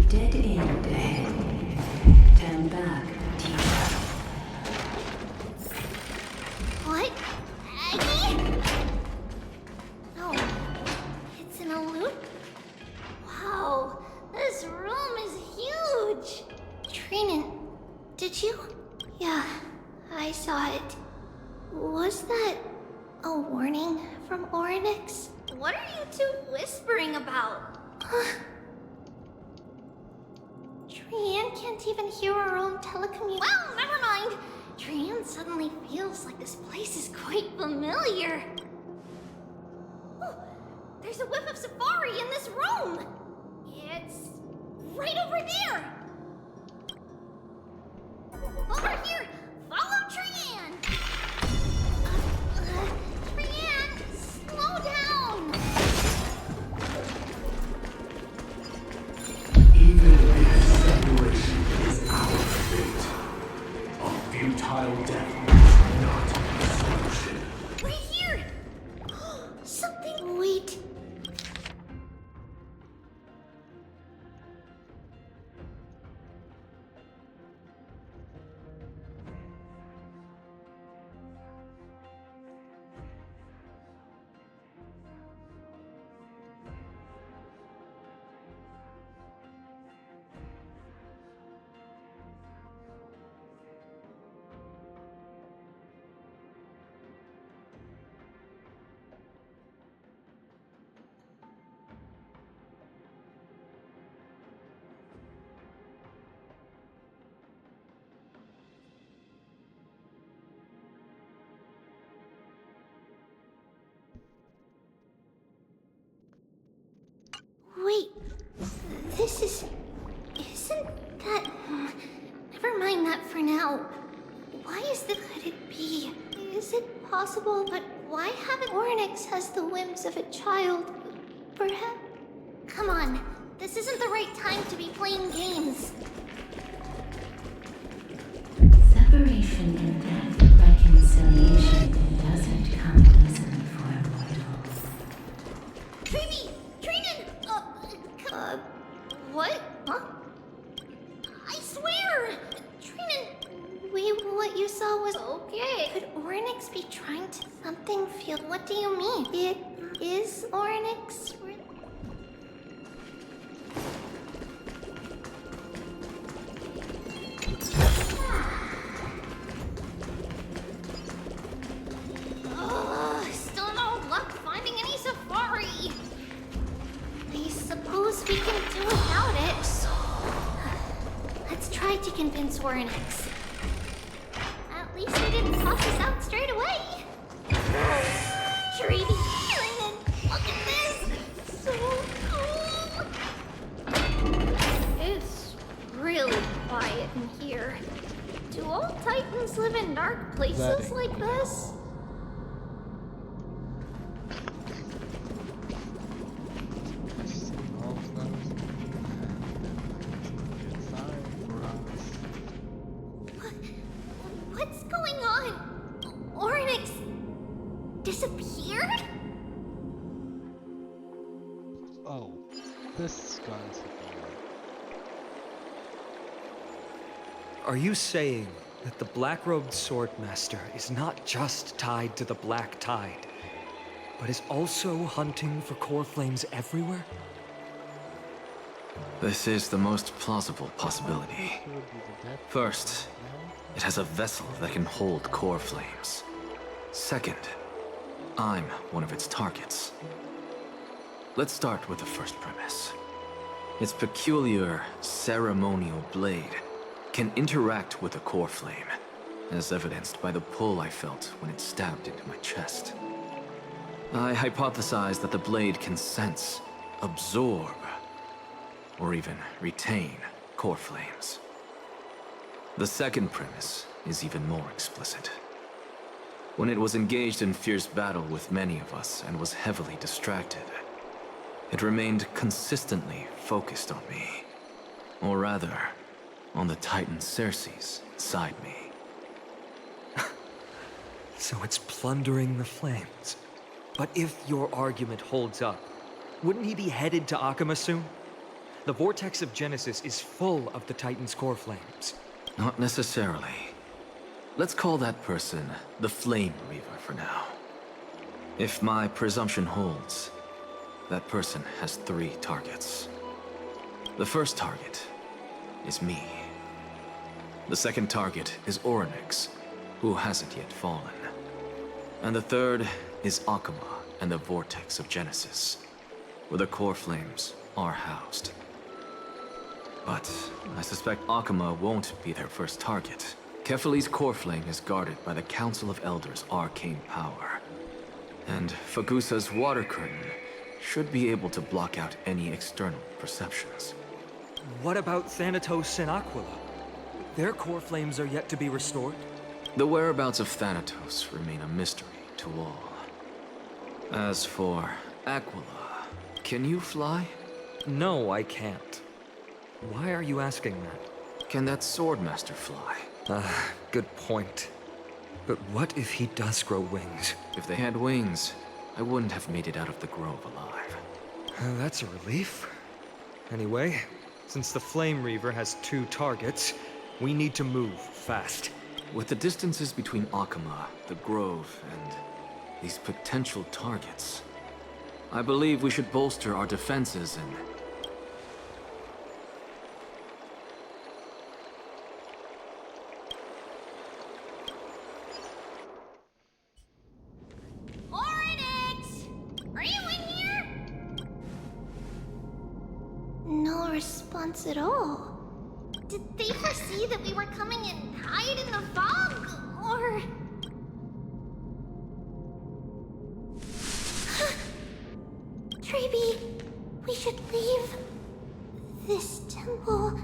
Dead end ahead. Turn back, deeper. What? Aggie? No. It's an illusion. Wow. This room is huge. Trinan, did you? Yeah, I saw it. Was that a warning from Oryx? What are you two whispering about? Trian can't even hear our own telecommunication. Well, never mind. Trian suddenly feels like this place is quite familiar. Oh, there's a whiff of safari in this room. It's right over there. Over here! Follow Trian! Trian, slow down! Even if separation is our fate, a futile death is not a solution. Right here! Something. Wait. Wait, this is... Isn't that... Never mind that for now. Why is this... Could it be? Is it possible that... Why haven't Oryx has the whims of a child? Perhaps... Come on, this isn't the right time to be playing games. Separation and death, reconciliation doesn't come easily for mortals. Phoebe! Trinan! What? Huh? I swear! Trinan, what you saw was okay. Could Oryx be trying to something feel? What do you mean? It is Oryx? Still no luck finding any safari. I suppose we can do without it. Let's try to convince Oryx. At least he didn't toss us out straight away. Treaty, Trinan, look at this. So cool. It's really quiet in here. Do all Titans live in dark places like this? What's going on? Oryx disappeared? Oh, this guy's Are you saying that the black-robed swordmaster is not just tied to the Black Tide, but is also hunting for core flames everywhere? This is the most plausible possibility. First, it has a vessel that can hold core flames. Second, I'm one of its targets. Let's start with the first premise. Its peculiar ceremonial blade can interact with a core flame, as evidenced by the pull I felt when it stabbed into my chest. I hypothesize that the blade can sense, absorb, or even retain core flames. The second premise is even more explicit. When it was engaged in fierce battle with many of us and was heavily distracted, it remained consistently focused on me. Or rather, on the Titan Cersei's inside me. So it's plundering the flames. But if your argument holds up, wouldn't he be headed to Akama soon? The vortex of Genesis is full of the Titan's core flames. Not necessarily. Let's call that person the Flame Reaver for now. If my presumption holds, that person has 3 targets. The first target is me. The second target is Orynyx, who hasn't yet fallen. And the third is Akuma and the Vortex of Genesis, where the core flames are housed. But I suspect Akuma won't be their first target. Kefali's core flame is guarded by the Council of Elders' arcane power. And Fagusa's water curtain should be able to block out any external perceptions. What about Thanatos and Aquila? Their core flames are yet to be restored? The whereabouts of Thanatos remain a mystery to all. As for Aquila, can you fly? No, I can't. Why are you asking that? Can that Swordmaster fly? Good point. But what if he does grow wings? If they had wings, I wouldn't have made it out of the grove alive. That's a relief. Anyway, since the Flame Reaver has 2 targets, we need to move fast. With the distances between Akuma, the grove, and these potential targets, I believe we should bolster our defenses and... Orynyx! Are you in here? No response at all. Did they foresee that we were coming and hide in the fog? Or... Treeby, we should leave. This temple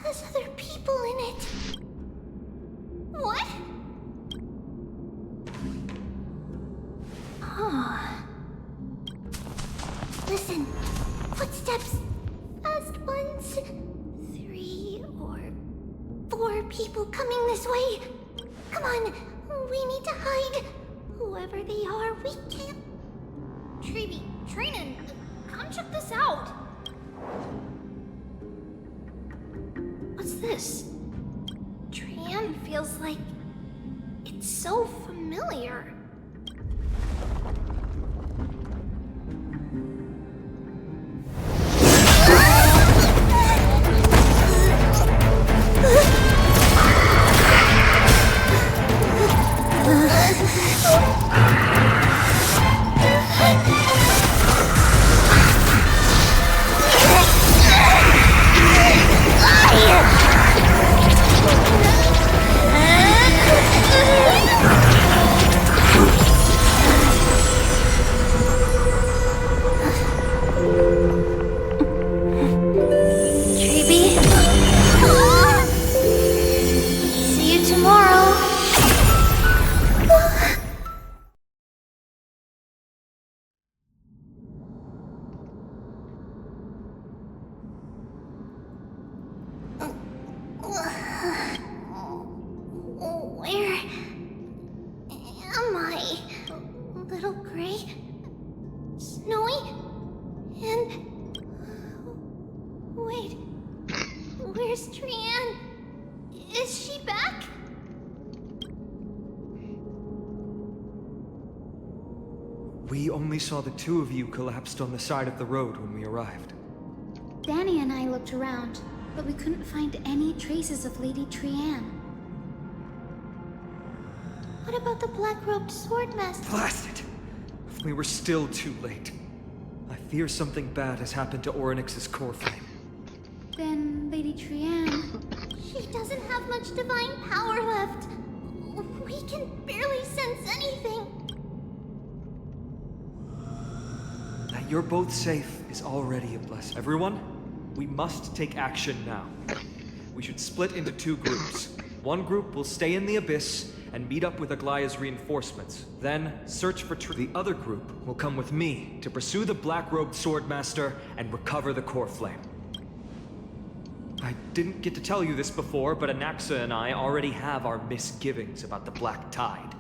has other people in it. What? Listen, footsteps. Fast ones. 3 or 4 people coming this way. Come on, we need to hide. Whoever they are, we can't. Treeby, Trinan, come check this out. What's this? Trian feels like it's so familiar. Where am I? Little gray? Snowy? And... Wait... Where's Trian? Is she back? We only saw the 2 of you collapsed on the side of the road when we arrived. Danny and I looked around, but we couldn't find any traces of Lady Trian. What about the black-robed swordmaster? Blast it! We were still too late. I fear something bad has happened to Orynyx's core flame. Then Lady Trian... She doesn't have much divine power left. We can barely sense anything. That you're both safe is already a blessing. Everyone, we must take action now. We should split into 2 groups. One group will stay in the Abyss and meet up with Aglaya's reinforcements. Then, search for The other group will come with me to pursue the black-robed swordmaster and recover the core flame. I didn't get to tell you this before, but Anaxa and I already have our misgivings about the Black Tide.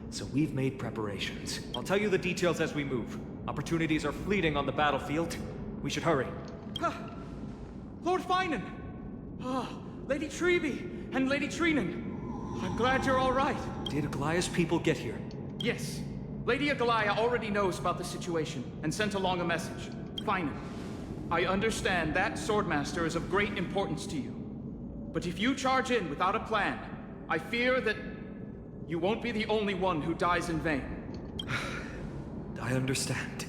So we've made preparations. I'll tell you the details as we move. Opportunities are fleeting on the battlefield. We should hurry. Lord Finan! Ah, Lady Treby and Lady Treenan. I'm glad you're all right. Did Aglaya's people get here? Yes. Lady Aglaya already knows about the situation and sent along a message. Finan, I understand that Swordmaster is of great importance to you. But if you charge in without a plan, I fear that you won't be the only one who dies in vain. I understand.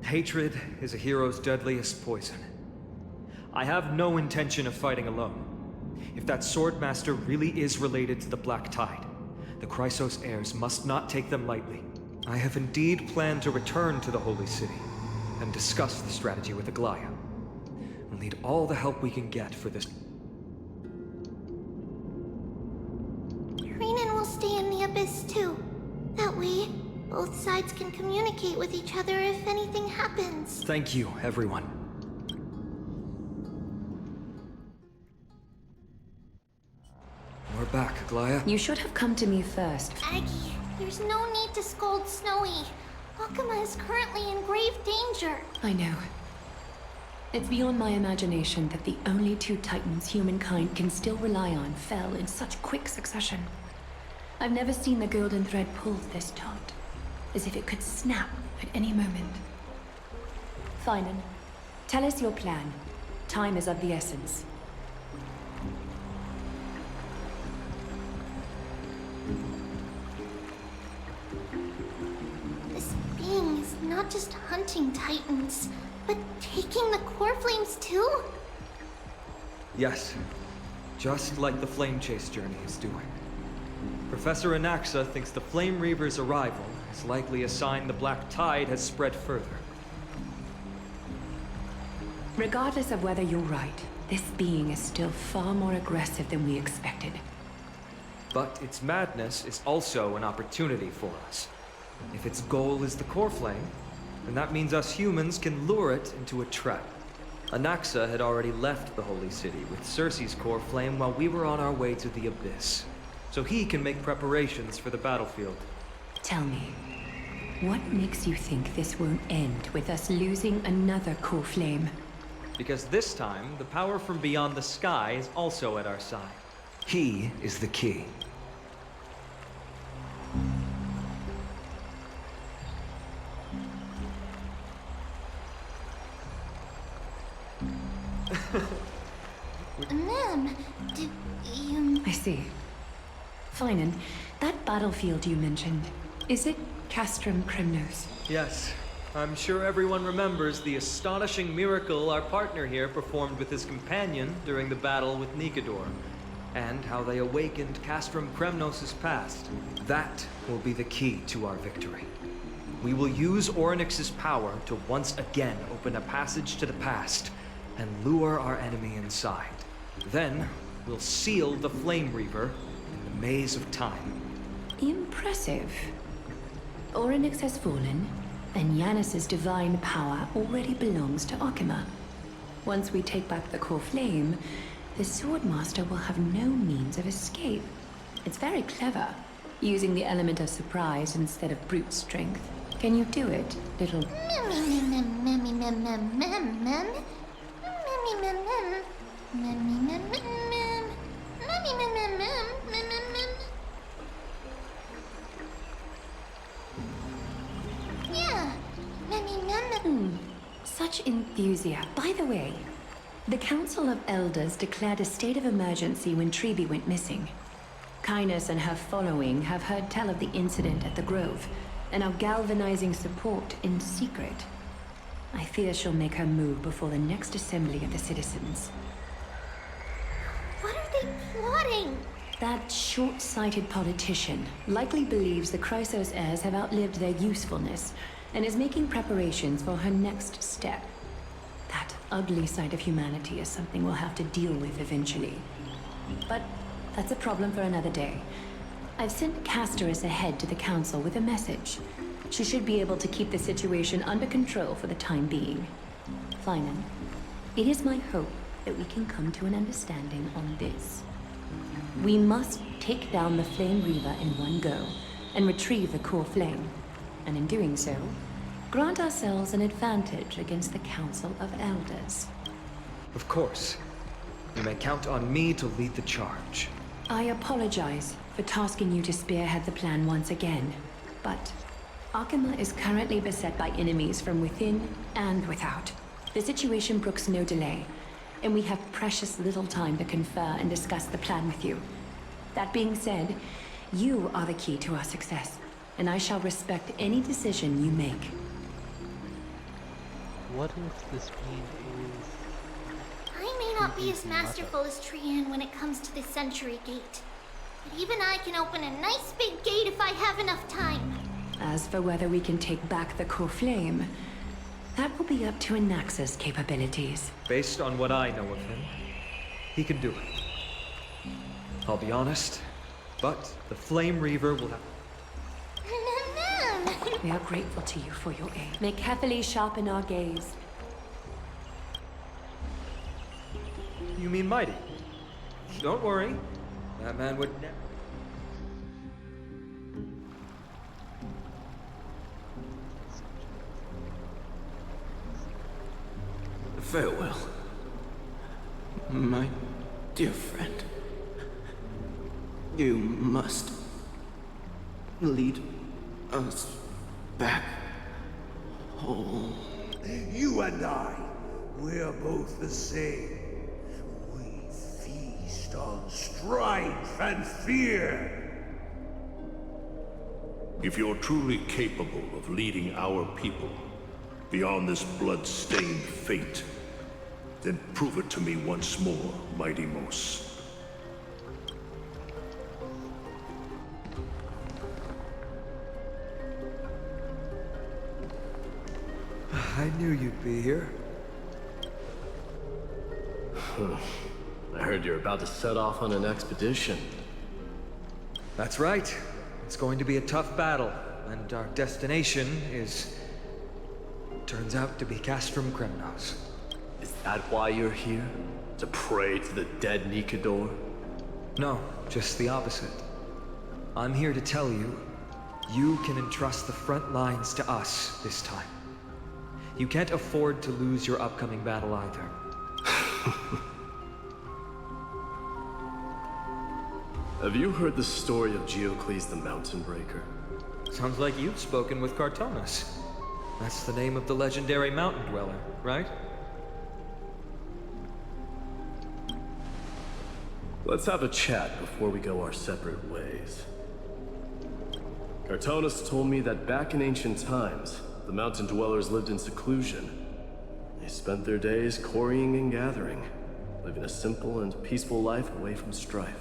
Hatred is a hero's deadliest poison. I have no intention of fighting alone. If that Swordmaster really is related to the Black Tide, the Chrysos heirs must not take them lightly. I have indeed planned to return to the Holy City and discuss the strategy with Aglaya. We'll need all the help we can get for this. Renan will stay in the Abyss too. That way, both sides can communicate with each other if anything happens. Thank you, everyone. We're back, Aglaya. You should have come to me first. Aggie, there's no need to scold Snowy. Akuma is currently in grave danger. I know. It's beyond my imagination that the only two titans humankind can still rely on fell in such quick succession. I've never seen the golden thread pulled this taut, as if it could snap at any moment. Finan, tell us your plan. Time is of the essence. This being is not just hunting titans, but taking the core flames too? Yes, just like the Flame Chase journey is doing. Professor Anaxa thinks the Flame Reaver's arrival is likely a sign the Black Tide has spread further. Regardless of whether you're right, this being is still far more aggressive than we expected. But its madness is also an opportunity for us. If its goal is the core flame, then that means us humans can lure it into a trap. Anaxa had already left the Holy City with Cersei's core flame while we were on our way to the Abyss, so he can make preparations for the battlefield. Tell me, what makes you think this won't end with us losing another core flame? Because this time, the power from beyond the sky is also at our side. He is the key. Ma'am, do you... I see. Finan, that battlefield you mentioned, is it Castrum Kremnos? Yes, I'm sure everyone remembers the astonishing miracle our partner here performed with his companion during the battle with Nikador, and how they awakened Castrum Kremnos' past. That will be the key to our victory. We will use Orynyx's power to once again open a passage to the past and lure our enemy inside. Then, we'll seal the Flame Reaver in the maze of time. Impressive. Orynyx has fallen, and Yanis's divine power already belongs to Akuma. Once we take back the core flame, the Swordmaster will have no means of escape. It's very clever, using the element of surprise instead of brute strength. Can you do it, little... Yeah. Such enthusiasm. By the way, the Council of Elders declared a state of emergency when Treby went missing. Kainos and her following have heard tell of the incident at the Grove, and are galvanizing support in secret. I fear she'll make her move before the next assembly of the citizens. What are they plotting? That short-sighted politician likely believes the Chrysos heirs have outlived their usefulness, and is making preparations for her next step. That ugly side of humanity is something we'll have to deal with eventually. But that's a problem for another day. I've sent Castorus ahead to the council with a message. She should be able to keep the situation under control for the time being. Finan, it is my hope that we can come to an understanding on this. We must take down the Flame Reaver in one go, and retrieve the core flame. And in doing so, grant ourselves an advantage against the Council of Elders. Of course. You may count on me to lead the charge. I apologize for tasking you to spearhead the plan once again, but Akima is currently beset by enemies from within and without. The situation brooks no delay, and we have precious little time to confer and discuss the plan with you. That being said, you are the key to our success, and I shall respect any decision you make. What if this being is... I may not be as masterful as Trian when it comes to the Century Gate, but even I can open a nice big gate if I have enough time. As for whether we can take back the core flame, that will be up to Anaxa's capabilities. Based on what I know of him, he can do it. I'll be honest, but the Flame Reaver will have... We are grateful to you for your aid. May carefully sharpen our gaze. You mean mighty? Don't worry. That man would never... Farewell, my dear friend. You must lead us back home. You and I, we're both the same. We feast on strife and fear. If you're truly capable of leading our people beyond this blood-stained fate, then prove it to me once more, Mighty Mos. I knew you'd be here. I heard you're about to set off on an expedition. That's right. It's going to be a tough battle, and our destination is... turns out to be Castrum Kremnos. Is that why you're here? To pray to the dead Nikador? No, just the opposite. I'm here to tell you, you can entrust the front lines to us this time. You can't afford to lose your upcoming battle either. Have you heard the story of Geocles the Mountain Breaker? Sounds like you've spoken with Cartonus. That's the name of the legendary mountain dweller, right? Let's have a chat before we go our separate ways. Cartonus told me that back in ancient times, the mountain dwellers lived in seclusion. They spent their days quarrying and gathering, living a simple and peaceful life away from strife.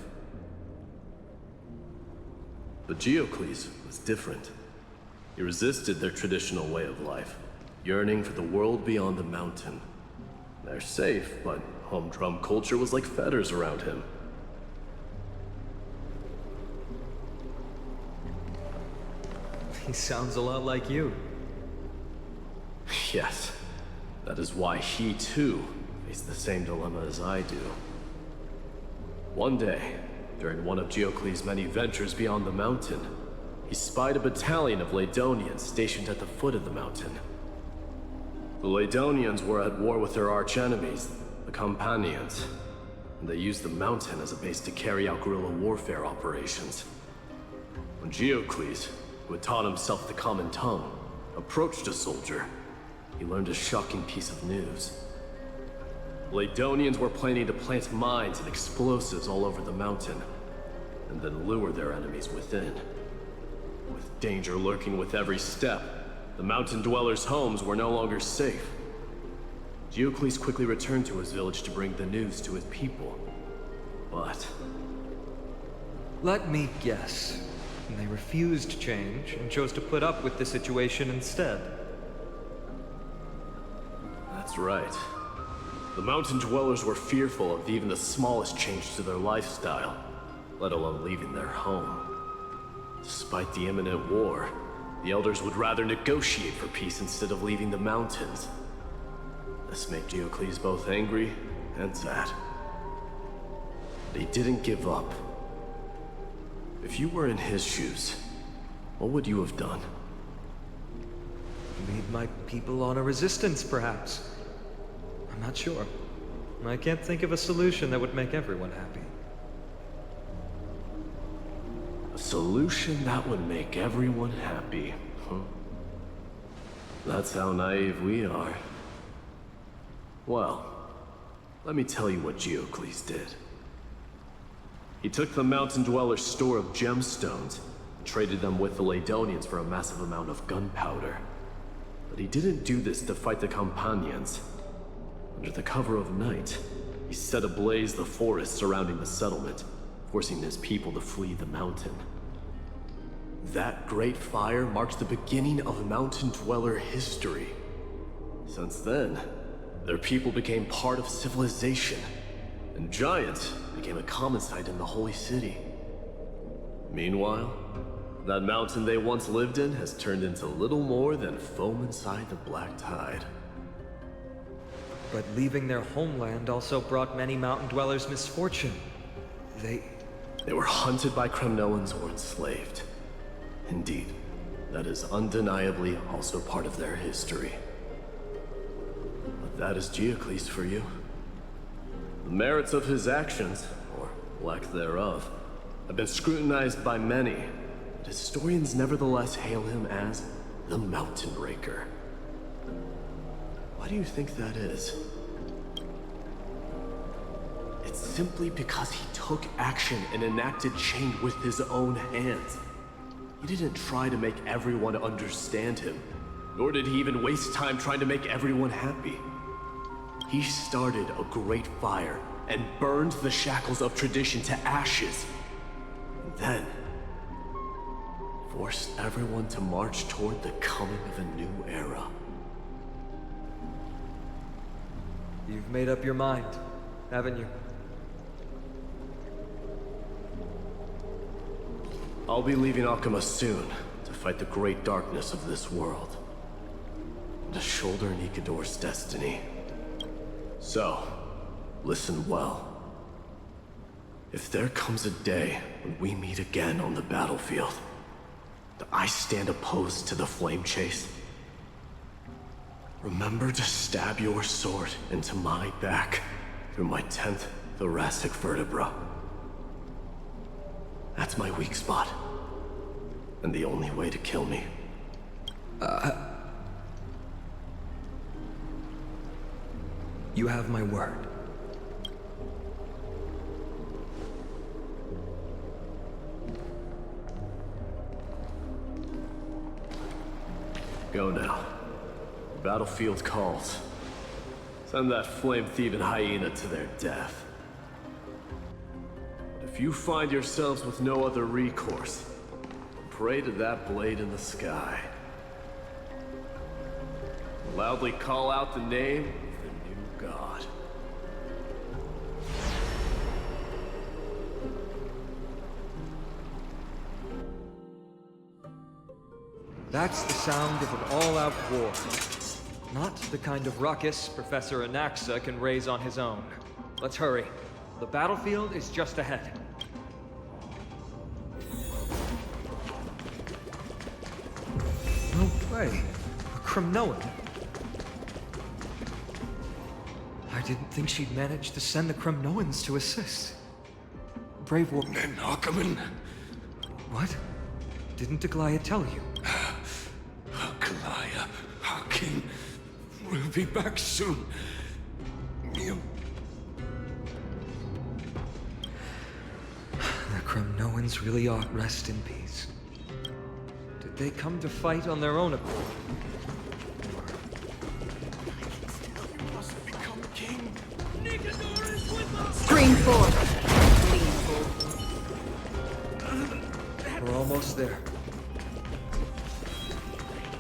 But Geocles was different. He resisted their traditional way of life, yearning for the world beyond the mountain. They're safe, but humdrum culture was like fetters around him. He sounds a lot like you. Yes, that is why he too faced the same dilemma as I do. One day, during one of Geocles' many ventures beyond the mountain, he spied a battalion of Ladonians stationed at the foot of the mountain. The Ladonians were at war with their archenemies, the Companions, and they used the mountain as a base to carry out guerrilla warfare operations. When Geocles, who had taught himself the common tongue, approached a soldier, he learned a shocking piece of news. Ladonians were planning to plant mines and explosives all over the mountain, and then lure their enemies within. With danger lurking with every step, the mountain dwellers' homes were no longer safe. Geocles quickly returned to his village to bring the news to his people. But... let me guess. They refused change and chose to put up with the situation instead. that's right. The mountain dwellers were fearful of even the smallest change to their lifestyle, let alone leaving their home. Despite the imminent war, the elders would rather negotiate for peace instead of leaving the mountains. This made Geocles both angry and sad. But he didn't give up. If you were in his shoes, what would you have done? Lead my people on a resistance, perhaps. I'm not sure. I can't think of a solution that would make everyone happy. A solution that would make everyone happy, huh? That's how naive we are. Well, let me tell you what Geocles did. He took the Mountain Dweller's store of gemstones, and traded them with the Ladonians for a massive amount of gunpowder. But he didn't do this to fight the Companions. Under the cover of night, he set ablaze the forest surrounding the settlement, forcing his people to flee the mountain. That great fire marks the beginning of Mountain Dweller history. Since then, their people became part of civilization, and Giant became a common sight in the Holy City. Meanwhile, that mountain they once lived in has turned into little more than foam inside the black tide. But leaving their homeland also brought many mountain dwellers misfortune. They were hunted by Kremnoans or enslaved. Indeed, that is undeniably also part of their history. But that is Geocles for you. The merits of his actions, or lack thereof, have been scrutinized by many, but historians nevertheless hail him as the Mountain Breaker. Why do you think that is? It's simply because he took action and enacted change with his own hands. He didn't try to make everyone understand him, nor did he even waste time trying to make everyone happy. He started a great fire and burned the shackles of tradition to ashes. And then forced everyone to march toward the coming of a new era. You've made up your mind, haven't you? I'll be leaving Alchema soon to fight the great darkness of this world, to shoulder Nikador's destiny. So, listen well. If there comes a day when we meet again on the battlefield, that I stand opposed to the flame chase, remember to stab your sword into my back through my 10th thoracic vertebra. That's my weak spot, and the only way to kill me. You have my word. Go now. The battlefield calls. Send that flame-thieving hyena to their death. But if you find yourselves with no other recourse, pray to that blade in the sky. Loudly call out the name of the new god. That's the sound of an all-out war. Not the kind of ruckus Professor Anaxa can raise on his own. Let's hurry. The battlefield is just ahead. No way. A Kremnoan? I didn't think she'd manage to send the Kremnoans to assist. Brave woman. And Ackerman? What? Didn't Aglaya tell you? Aglaya, our king, will be back soon. You... The Kremnoans really ought rest in peace. Did they come to fight on their own accord? You must become king. Nikador is with us! Spring forth. We're almost there.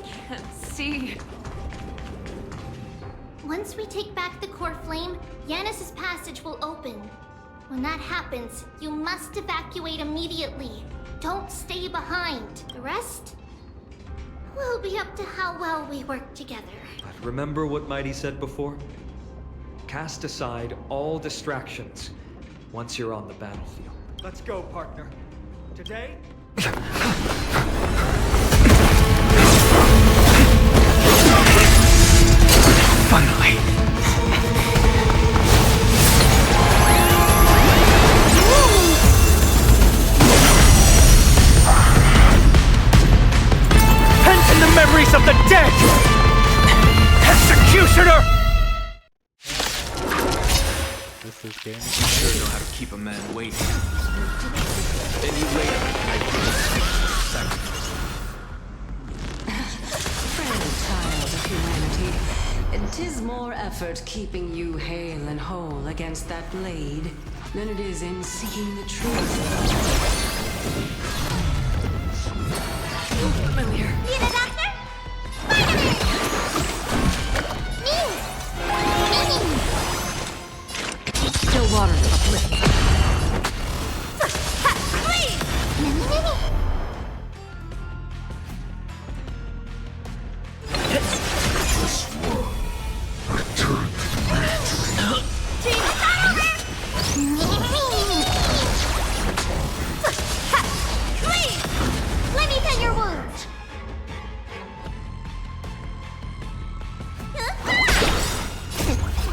Can't see. Once we take back the core flame, Yanis's passage will open. When that happens, you must evacuate immediately. Don't stay behind. The rest will be up to how well we work together. But remember what Mighty said before? Cast aside all distractions once you're on the battlefield. Let's go, partner. Today? Finally. This is game. Sure know how to keep a man waiting. Any later, I sacrifice. Frail child of humanity, 'tis more effort keeping you hale and whole against that blade than it is in seeking the truth. Familiar. Need a doctor? Spider-Man! Me! Still water uplifting. Please! Please! Let me tend your wounds!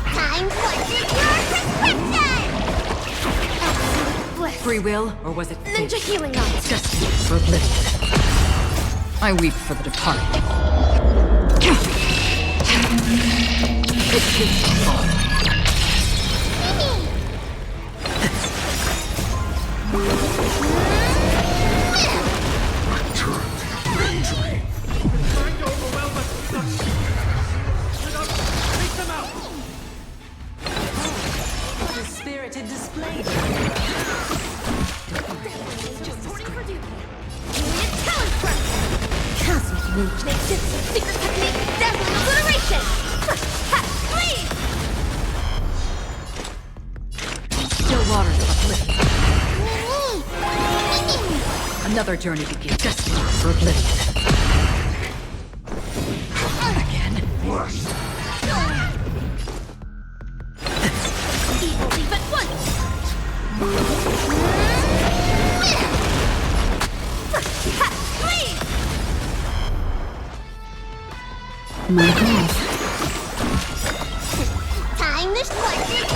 Time for your prescription! Bliss. Free will, or was it fate? Ninja healing arts. Destiny for oblivion. I weep for the departed. It takes to fall. What a spirited display. Reporting for duty. Unit talent first. Cosmic move. Makes it secret technique. Dazzling obliteration. Please. Still waters uplifting. Another journey begins. Destiny for oblivion. Again. Evil leave at once. Please. Mark off. Time to splice your